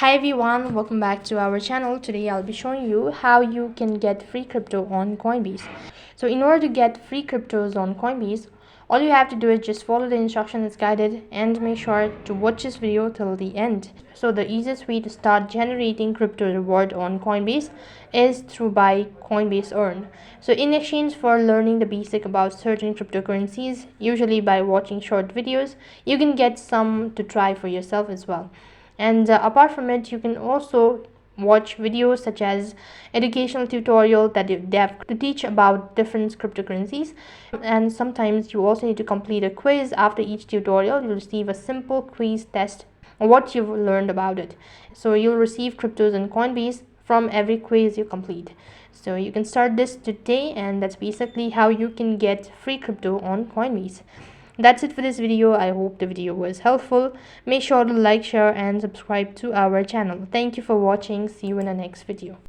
Hi everyone, welcome back to our channel. Today I'll be showing you how you can get free crypto on Coinbase. So in order to get free cryptos on Coinbase, all you have to do is just follow the instructions guided and make sure to watch this video till the end. So the easiest way to start generating crypto reward on Coinbase is through by Coinbase Earn. So in exchange for learning the basic about certain cryptocurrencies, usually by watching short videos, you can get some to try for yourself as well. And apart from it, you can also watch videos such as educational tutorial that they have to teach about different cryptocurrencies, and sometimes you also need to complete a quiz. After each tutorial you'll receive a simple quiz test on what you've learned about it. So you'll receive cryptos in Coinbase from every quiz you complete. So you can start this today, and that's basically how you can get free crypto on Coinbase. That's it for this video. I hope the video was helpful. Make sure to like, share and subscribe to our channel. Thank you for watching. See you in the next video.